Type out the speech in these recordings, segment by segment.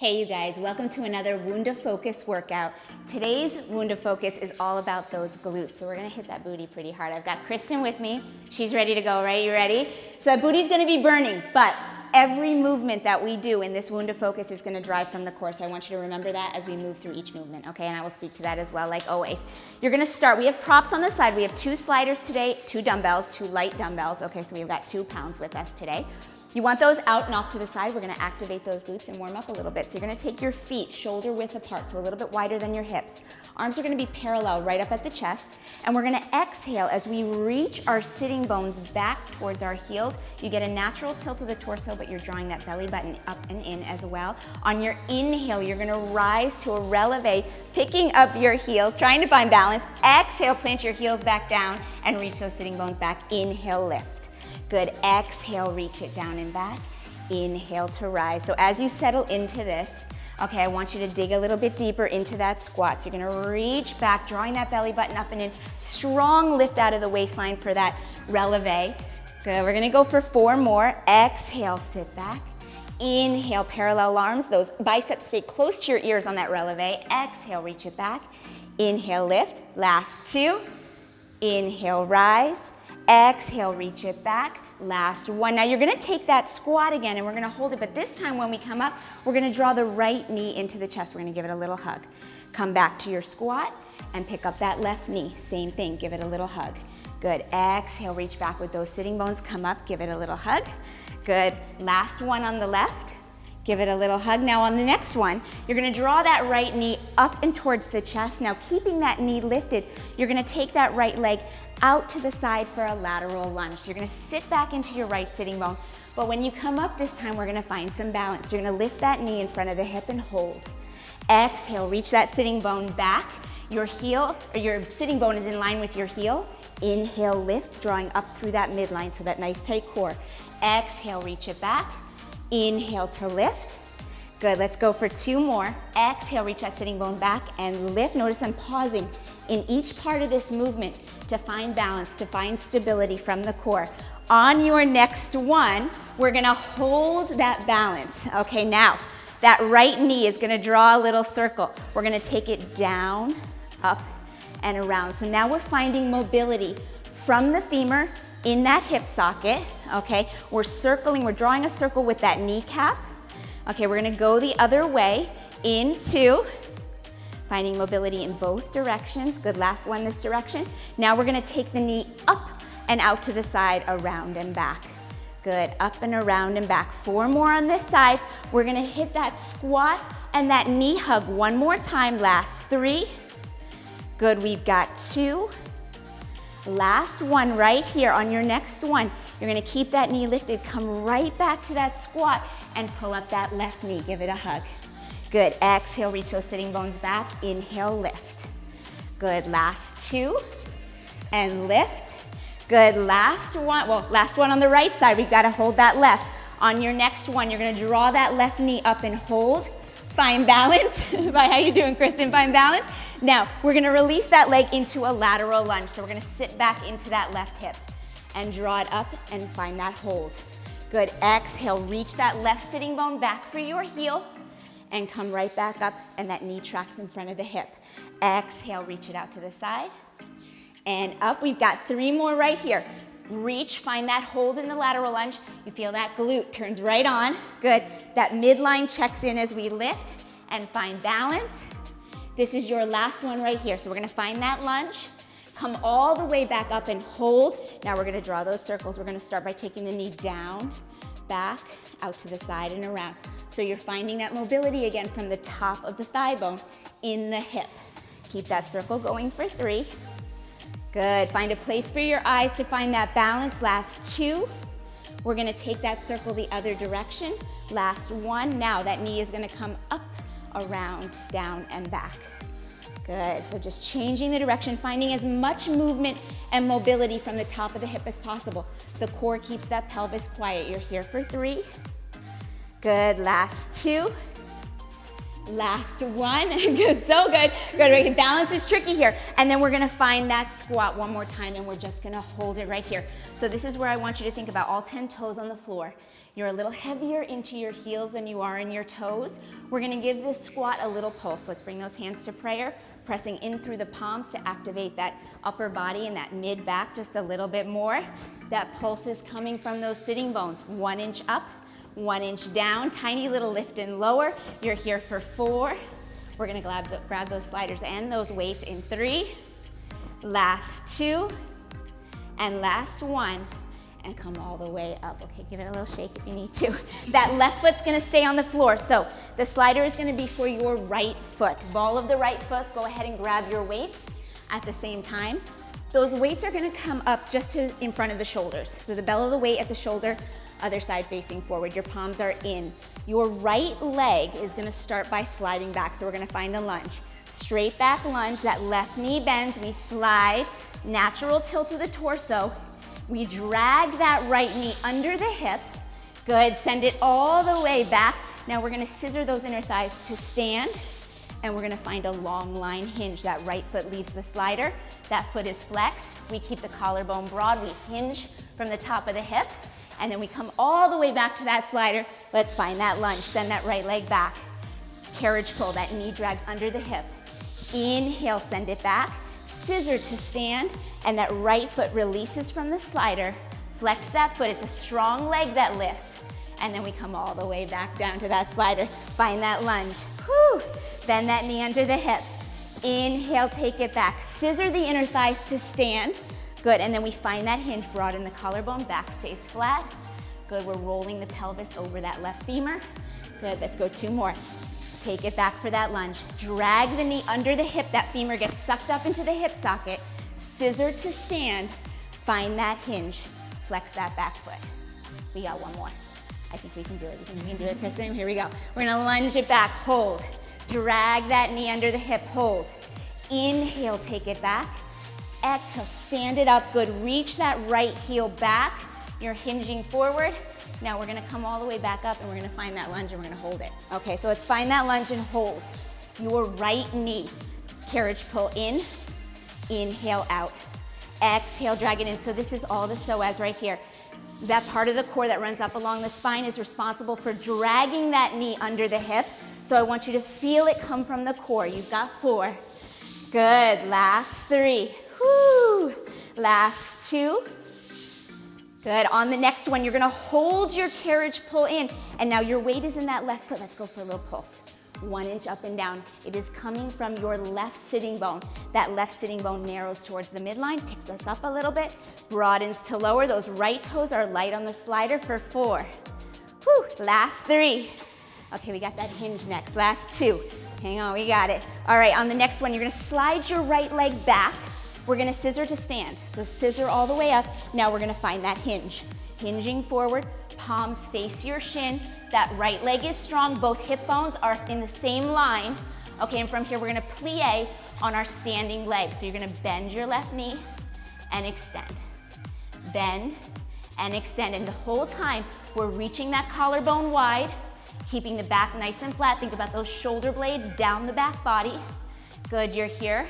Hey you guys, welcome to another Wunda Focus workout. Today's Wunda Focus is all about those glutes, so we're gonna hit that booty pretty hard. I've got Kristen with me. She's ready to go, right? You ready? So that booty's gonna be burning, but every movement that we do in this Wunda Focus is gonna drive from the core, so I want you to remember that as we move through each movement, okay? And I will speak to that as well, like always. You're gonna start, we have props on the side. We have 2 sliders today, 2 dumbbells, 2 light dumbbells, okay? So we've got 2 pounds with us today. You want those out and off to the side. We're gonna activate those glutes and warm up a little bit. So you're gonna take your feet shoulder width apart, so a little bit wider than your hips. Arms are gonna be parallel right up at the chest. And we're gonna exhale as we reach our sitting bones back towards our heels. You get a natural tilt of the torso, but you're drawing that belly button up and in as well. On your inhale, you're gonna rise to a releve, picking up your heels, trying to find balance. Exhale, plant your heels back down and reach those sitting bones back. Inhale, lift. Good, exhale, reach it down and back. Inhale to rise. So as you settle into this, okay, I want you to dig a little bit deeper into that squat. So you're gonna reach back, drawing that belly button up and in. Strong lift out of the waistline for that releve. Good, we're gonna go for 4 more. Exhale, sit back. Inhale, parallel arms. Those biceps stay close to your ears on that releve. Exhale, reach it back. Inhale, lift. Last 2. Inhale, rise. Exhale, reach it back. Last 1. Now you're gonna take that squat again and we're gonna hold it, but this time when we come up, we're gonna draw the right knee into the chest. We're gonna give it a little hug. Come back to your squat and pick up that left knee. Same thing, give it a little hug. Good, exhale, reach back with those sitting bones. Come up, give it a little hug. Good, last one on the left. Give it a little hug. Now on the next one, you're gonna draw that right knee up and towards the chest. Now keeping that knee lifted, you're gonna take that right leg out to the side for a lateral lunge. So you're gonna sit back into your right sitting bone. But when you come up this time, we're gonna find some balance. You're gonna lift that knee in front of the hip and hold. Exhale, reach that sitting bone back. Your heel, or your sitting bone is in line with your heel. Inhale, lift, drawing up through that midline, so that nice tight core. Exhale, reach it back. Inhale to lift. Good, let's go for 2 more. Exhale, reach that sitting bone back and lift. Notice I'm pausing in each part of this movement to find balance, to find stability from the core. On your next one, we're gonna hold that balance. Okay, now, that right knee is gonna draw a little circle. We're gonna take it down, up, and around. So now we're finding mobility from the femur in that hip socket, okay? We're circling, we're drawing a circle with that kneecap. Okay, we're gonna go the other way into finding mobility in both directions. Good, last one this direction. Now we're gonna take the knee up and out to the side, around and back. Good, up and around and back. 4 more on this side. We're gonna hit that squat and that knee hug one more time. Last 3. Good, we've got 2. Last one right here on your next one. You're gonna keep that knee lifted, come right back to that squat and pull up that left knee, give it a hug. Good, exhale, reach those sitting bones back. Inhale, lift. Good, last 2 and lift. Good, last one, well, last one on the right side. We've gotta hold that left. On your next one, you're gonna draw that left knee up and hold. Find balance. How you doing, Kristen? Find balance. Now, we're gonna release that leg into a lateral lunge. So we're gonna sit back into that left hip and draw it up and find that hold. Good, exhale, reach that left sitting bone back for your heel and come right back up and that knee tracks in front of the hip. Exhale, reach it out to the side and up. We've got 3 more right here. Reach, find that hold in the lateral lunge. You feel that glute turns right on. Good, that midline checks in as we lift and find balance. This is your last one right here. So we're gonna find that lunge, come all the way back up and hold. Now we're gonna draw those circles. We're gonna start by taking the knee down, back, out to the side and around. So you're finding that mobility again from the top of the thigh bone in the hip. Keep that circle going for 3. Good, find a place for your eyes to find that balance. Last 2. We're gonna take that circle the other direction. Last 1. Now that knee is gonna come up, around, down, and back. Good, so just changing the direction, finding as much movement and mobility from the top of the hip as possible. The core keeps that pelvis quiet. You're here for 3. Good, last 2. Last one. Good, so good. Good, balance is tricky here. And then we're gonna find that squat one more time, and we're just gonna hold it right here. So this is where I want you to think about all 10 toes on the floor. You're a little heavier into your heels than you are in your toes. We're gonna give this squat a little pulse. Let's bring those hands to prayer, pressing in through the palms to activate that upper body and that mid back just a little bit more. That pulse is coming from those sitting bones. 1 inch up, 1 inch down, tiny little lift and lower. You're here for 4. We're gonna grab those sliders and those weights in 3, last 2, and last 1. And come all the way up. Okay, give it a little shake if you need to. That left foot's gonna stay on the floor. So the slider is gonna be for your right foot. Ball of the right foot, go ahead and grab your weights at the same time. Those weights are gonna come up just to in front of the shoulders. So the bell of the weight at the shoulder, other side facing forward. Your palms are in. Your right leg is gonna start by sliding back. So we're gonna find a lunge. Straight back lunge, that left knee bends, we slide, natural tilt to the torso. We drag that right knee under the hip. Good, send it all the way back. Now we're gonna scissor those inner thighs to stand, and we're gonna find a long line hinge. That right foot leaves the slider, that foot is flexed. We keep the collarbone broad, we hinge from the top of the hip, and then we come all the way back to that slider. Let's find that lunge, send that right leg back. Carriage pull, that knee drags under the hip. Inhale, send it back. Scissor to stand, and that right foot releases from the slider. Flex that foot, it's a strong leg that lifts. And then we come all the way back down to that slider. Find that lunge. Whew. Bend that knee under the hip. Inhale, take it back. Scissor the inner thighs to stand. Good, and then we find that hinge, broaden the collarbone, back stays flat. Good, we're rolling the pelvis over that left femur. Good, let's go 2 more. Take it back for that lunge. Drag the knee under the hip. That femur gets sucked up into the hip socket. Scissor to stand. Find that hinge. Flex that back foot. We got 1 more. I think we can do it. We can do it, Kristen. Here we go. We're gonna lunge it back. Hold. Drag that knee under the hip. Hold. Inhale, take it back. Exhale, stand it up. Good. Reach that right heel back. You're hinging forward. Now we're gonna come all the way back up, and we're gonna find that lunge, and we're gonna hold it. Okay, so let's find that lunge and hold. Your right knee, carriage pull in, inhale out. Exhale, drag it in. So this is all the psoas right here. That part of the core that runs up along the spine is responsible for dragging that knee under the hip. So I want you to feel it come from the core. You've got 4. Good, last 3. Whoo. Last 2. Good, on the next one, you're gonna hold your carriage pull in, and now your weight is in that left foot. Let's go for a little pulse. 1 inch up and down. It is coming from your left sitting bone. That left sitting bone narrows towards the midline, picks us up a little bit, broadens to lower. Those right toes are light on the slider for 4. Whew, last 3. Okay, we got that hinge next, last 2. Hang on, we got it. All right, on the next one, you're gonna slide your right leg back. We're gonna scissor to stand. So scissor all the way up. Now we're gonna find that hinge. Hinging forward, palms face your shin. That right leg is strong. Both hip bones are in the same line. Okay, and from here we're gonna plie on our standing leg. So you're gonna bend your left knee and extend. Bend and extend. And the whole time we're reaching that collarbone wide, keeping the back nice and flat. Think about those shoulder blades down the back body. Good, you're here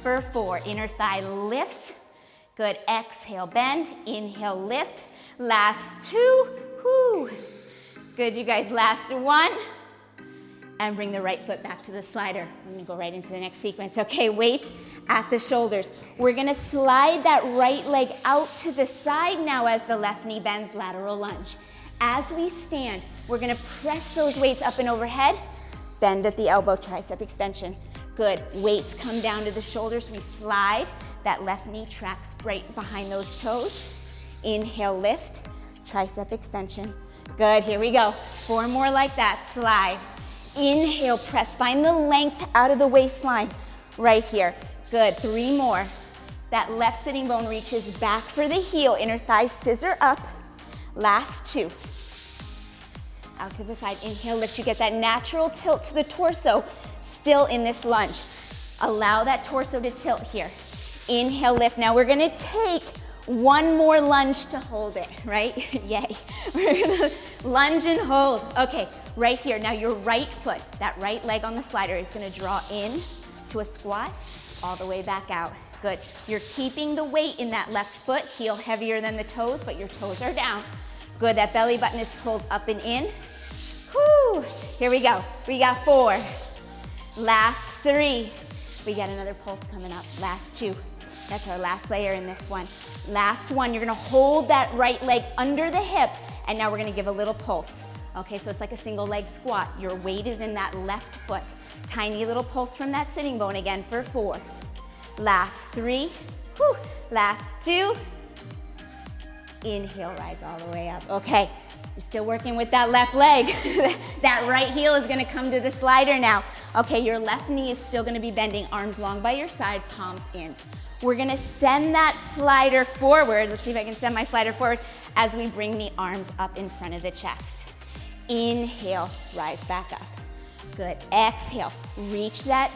for 4. Inner thigh lifts. Good, exhale, bend. Inhale, lift. Last 2. Whoo. Good, you guys, last 1. And bring the right foot back to the slider. I'm gonna go right into the next sequence. Okay, weights at the shoulders. We're gonna slide that right leg out to the side now as the left knee bends, lateral lunge. As we stand, we're gonna press those weights up and overhead. Bend at the elbow, tricep extension. Good, weights come down to the shoulders. We slide, that left knee tracks right behind those toes. Inhale, lift, tricep extension. Good, here we go. 4 more like that, slide. Inhale, press, find the length out of the waistline right here. Good, 3 more. That left sitting bone reaches back for the heel, inner thigh scissor up. Last 2. Out to the side, inhale, lift. You get that natural tilt to the torso, still in this lunge. Allow that torso to tilt here. Inhale, lift. Now we're gonna take 1 more lunge to hold it, right? Yay. We're gonna lunge and hold. Okay, right here. Now your right foot, that right leg on the slider is gonna draw in to a squat, all the way back out. Good. You're keeping the weight in that left foot, heel heavier than the toes, but your toes are down. Good, that belly button is pulled up and in. Whoo, here we go. We got 4. Last 3. We got another pulse coming up. Last 2. That's our last layer in this one. Last 1, you're gonna hold that right leg under the hip, and now we're gonna give a little pulse. Okay, so it's like a single leg squat. Your weight is in that left foot. Tiny little pulse from that sitting bone again for 4. Last 3. Whew. Last 2. Inhale, rise all the way up. Okay, you're still working with that left leg. That right heel is gonna come to the slider now. Okay, your left knee is still gonna be bending, arms long by your side, palms in. We're gonna send that slider forward. Let's see if I can send my slider forward as we bring the arms up in front of the chest. Inhale, rise back up. Good, exhale, reach that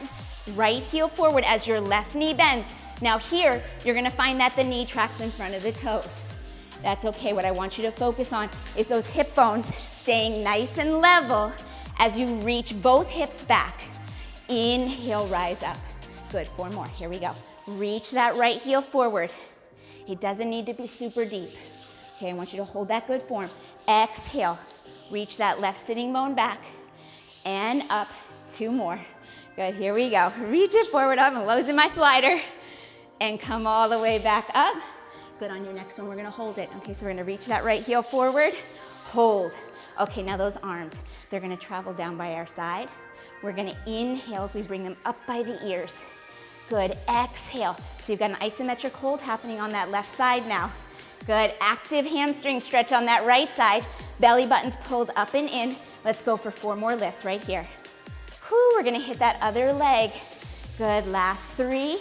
right heel forward as your left knee bends. Now here, you're gonna find that the knee tracks in front of the toes. That's okay. What I want you to focus on is those hip bones staying nice and level as you reach both hips back. Inhale, rise up. Good, 4 more. Here we go. Reach that right heel forward. It doesn't need to be super deep. Okay, I want you to hold that good form. Exhale, reach that left sitting bone back and up. 2 more. Good, here we go. Reach it forward up. I'm losing my slider. And come all the way back up. Good, on your next one, we're gonna hold it. Okay, so we're gonna reach that right heel forward, hold. Okay, now those arms, they're gonna travel down by our side. We're gonna inhale as we bring them up by the ears. Good, exhale. So you've got an isometric hold happening on that left side now. Good, active hamstring stretch on that right side. Belly button's pulled up and in. Let's go for 4 more lifts right here. Whew, we're gonna hit that other leg. Good, last 3.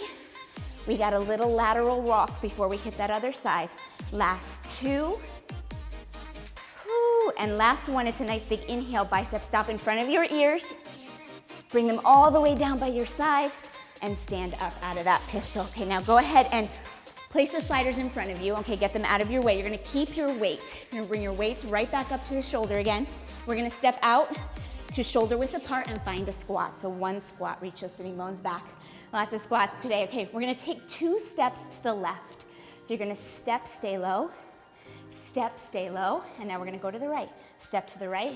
We got a little lateral rock before we hit that other side. Last 2. Whew. And last 1, it's a nice big inhale, bicep stop in front of your ears. Bring them all the way down by your side and stand up out of that pistol. Okay, now go ahead and place the sliders in front of you. Okay, get them out of your way. You're gonna keep your weight. You're gonna bring your weights right back up to the shoulder again. We're gonna step out to shoulder width apart and find a squat. So 1 squat, reach those sitting bones back. Lots of squats today. Okay, we're gonna take 2 steps to the left. So you're gonna step, stay low, and now we're gonna go to the right. Step to the right,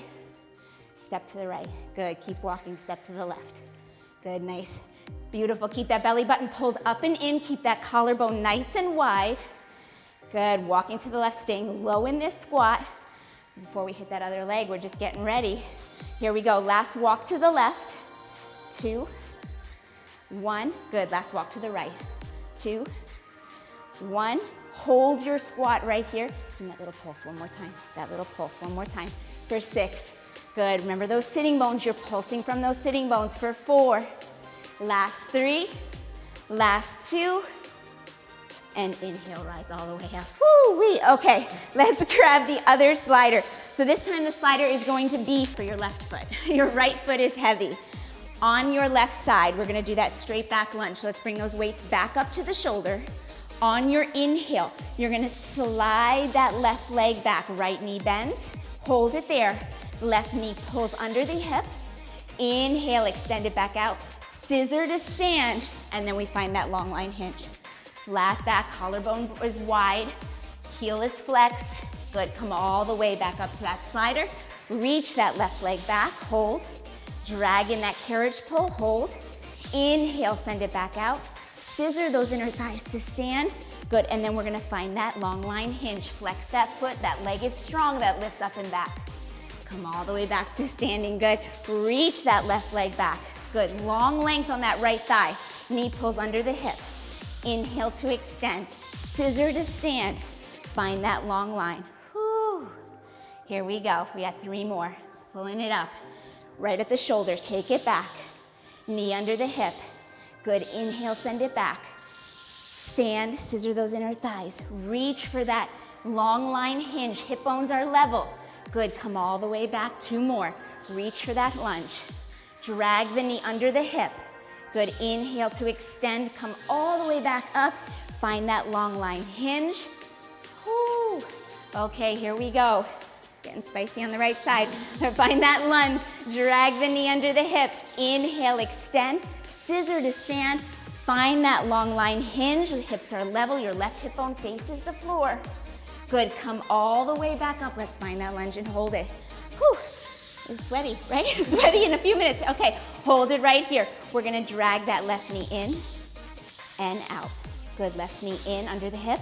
step to the right. Good, keep walking, step to the left. Good, nice, beautiful. Keep that belly button pulled up and in, keep that collarbone nice and wide. Good, walking to the left, staying low in this squat. Before we hit that other leg, we're just getting ready. Here we go, last walk to the left, 2, 1, good, last walk to the right, 2, 1, hold your squat right here, and that little pulse one more time, that little pulse one more time, for 6, good, remember those sitting bones, you're pulsing from those sitting bones, for 4, last 3, last 2, and inhale, rise all the way up. Woo-wee. Okay, let's grab the other slider. So this time the slider is going to be for your left foot. Your right foot is heavy. On your left side, we're gonna do that straight back lunge. Let's bring those weights back up to the shoulder. On your inhale, you're gonna slide that left leg back. Right knee bends, hold it there. Left knee pulls under the hip. Inhale, extend it back out. Scissor to stand, and then we find that long line hinge. Flat back, collarbone is wide, heel is flexed. Good, come all the way back up to that slider. Reach that left leg back, hold. Drag in that carriage pull, hold. Inhale, send it back out. Scissor those inner thighs to stand. Good, and then we're gonna find that long line hinge. Flex that foot, that leg is strong, that lifts up and back. Come all the way back to standing, good. Reach that left leg back. Good, long length on that right thigh. Knee pulls under the hip. Inhale to extend, scissor to stand. Find that long line. Whew. Here we go, we got 3 more. Pulling it up, right at the shoulders, take it back. Knee under the hip. Good, inhale, send it back. Stand, scissor those inner thighs. Reach for that long line hinge, hip bones are level. Good, come all the way back, 2 more. Reach for that lunge. Drag the knee under the hip. Good, inhale to extend, come all the way back up. Find that long line hinge. Woo. Okay, here we go. Getting spicy on the right side. Find that lunge. Drag the knee under the hip. Inhale, extend. Scissor to stand. Find that long line hinge. The hips are level. Your left hip bone faces the floor. Good. Come all the way back up. Let's find that lunge and hold it. Whew. It's sweaty, right? Sweaty in a few minutes. Okay, hold it right here. We're gonna drag that left knee in and out. Good. Left knee in under the hip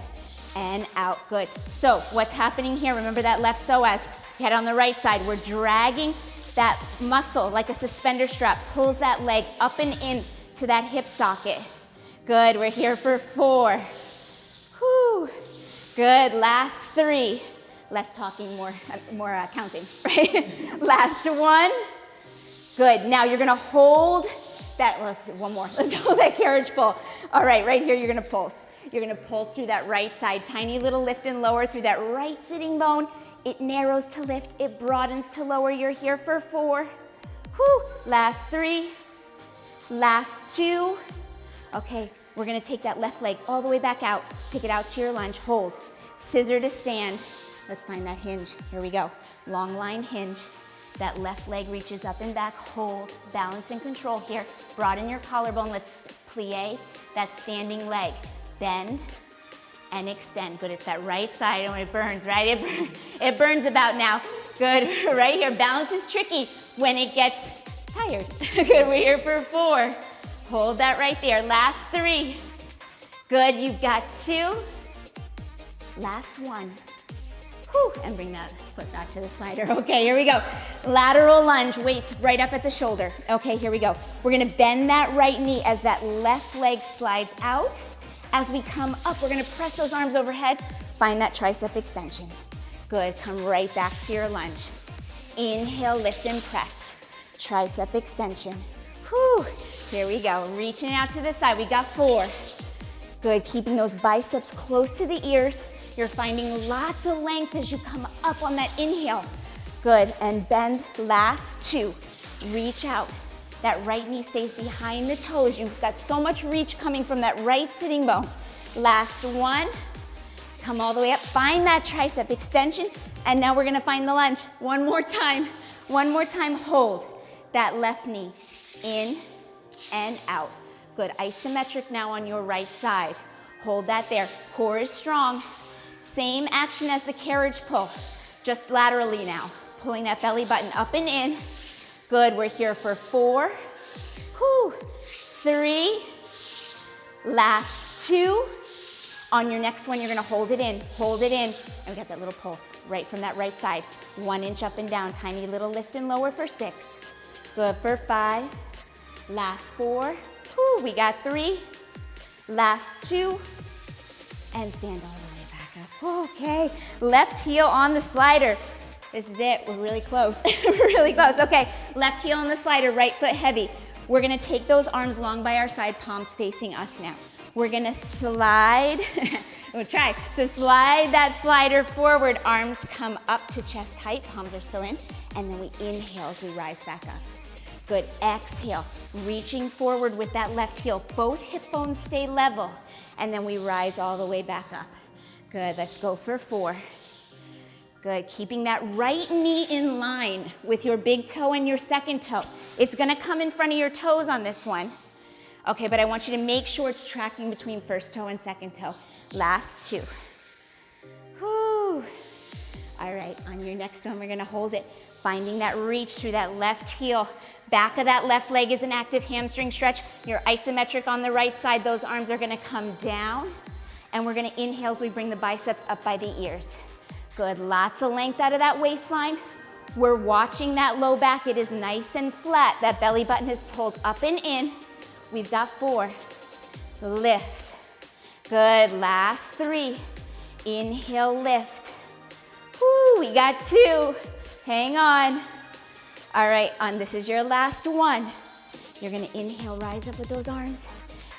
and out. Good. So what's happening here? Remember that left psoas. Head on the right side. We're dragging that muscle like a suspender strap. Pulls that leg up and in to that hip socket. Good. We're here for 4. Whew. Good. Last 3. Less talking, more counting, right? Last 1. Good. Now you're gonna hold that, one more. Let's hold that carriage pull. All right, right here you're gonna pulse. You're gonna pulse through that right side. Tiny little lift and lower through that right sitting bone. It narrows to lift, it broadens to lower. You're here for 4. Whew. Last 3. Last 2. Okay, we're gonna take that left leg all the way back out. Take it out to your lunge. Hold. Scissor to stand. Let's find that hinge. Here we go. Long line hinge. That left leg reaches up and back. Hold. Balance and control here. Broaden your collarbone. Let's plie that standing leg. Bend and extend. Good. It's that right side. And when it burns, right? It burns about now. Good. Right here. Balance is tricky when it gets tired. Good. We're here for 4. Hold that right there. Last 3. Good. You've got 2. Last 1. Whew, and bring that foot back to the slider. Okay, here we go. Lateral lunge, weights right up at the shoulder. Okay, here we go. We're gonna bend that right knee as that left leg slides out. As we come up, we're gonna press those arms overhead. Find that tricep extension. Good, come right back to your lunge. Inhale, lift and press. Tricep extension. Whew, here we go. Reaching out to the side, we got 4. Good, keeping those biceps close to the ears. You're finding lots of length as you come up on that inhale. Good, and bend. Last 2. Reach out. That right knee stays behind the toes. You've got so much reach coming from that right sitting bone. Last 1. Come all the way up. Find that tricep extension. And now we're gonna find the lunge. One more time. One more time. Hold that left knee in and out. Good. Isometric now on your right side. Hold that there. Core is strong. Same action as the carriage pull, just laterally now. Pulling that belly button up and in. Good, we're here for 4. Whew. 3. Last 2. On your next one, you're gonna hold it in, and we got that little pulse right from that right side. 1 inch up and down, tiny little lift and lower for 6. Good for 5. Last 4. Whew, we got 3. Last 2. And stand all the way. Okay, left heel on the slider. This is it, we're really close, we're really close. Okay, left heel on the slider, right foot heavy. We're gonna take those arms long by our side, palms facing us now. We're gonna slide, we'll try to slide that slider forward. Arms come up to chest height, palms are still in, and then we inhale as we rise back up. Good, exhale, reaching forward with that left heel. Both hip bones stay level, and then we rise all the way back up. Good, let's go for 4. Good, keeping that right knee in line with your big toe and your second toe. It's gonna come in front of your toes on this one. Okay, but I want you to make sure it's tracking between first toe and second toe. Last 2. Whew. All right, on your next one, we're gonna hold it. Finding that reach through that left heel. Back of that left leg is an active hamstring stretch. You're isometric on the right side. Those arms are gonna come down. And we're gonna inhale as we bring the biceps up by the ears. Good, lots of length out of that waistline. We're watching that low back. It is nice and flat. That belly button is pulled up and in. We've got 4. Lift. Good, last 3. Inhale, lift. Woo, we got 2. Hang on. All right, this is your last one. You're gonna inhale, rise up with those arms.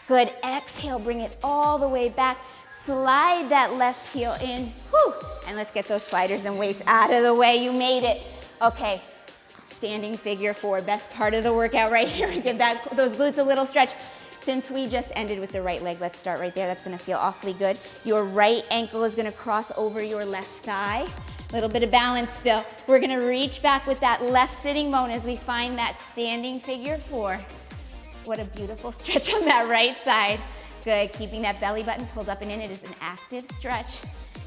Good, exhale, bring it all the way back. Slide that left heel in, whew, and let's get those sliders and weights out of the way. You made it. Okay, standing figure 4, best part of the workout right here. Give those glutes a little stretch. since we just ended with the right leg, let's start right there. That's gonna feel awfully good. Your right ankle is gonna cross over your left thigh. A little bit of balance still. We're gonna reach back with that left sitting bone as we find that standing figure 4. What a beautiful stretch on that right side. Good, keeping that belly button pulled up and in. It is an active stretch.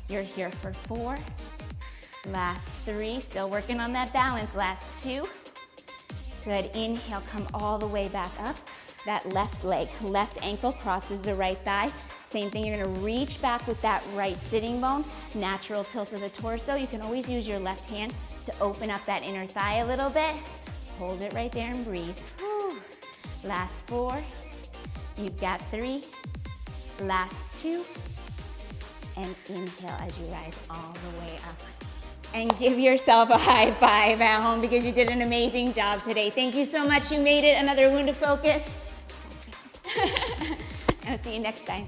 You're here for 4. Last 3, still working on that balance. Last 2. Good, inhale, come all the way back up. That left leg, left ankle crosses the right thigh. Same thing, you're gonna reach back with that right sitting bone. Natural tilt of the torso. You can always use your left hand to open up that inner thigh a little bit. Hold it right there and breathe. Whew. Last 4. You've got 3. Last 2. And inhale as you rise all the way up. And give yourself a high five at home because you did an amazing job today. Thank you so much. You made it. Another Wunda Focus. I'll see you next time.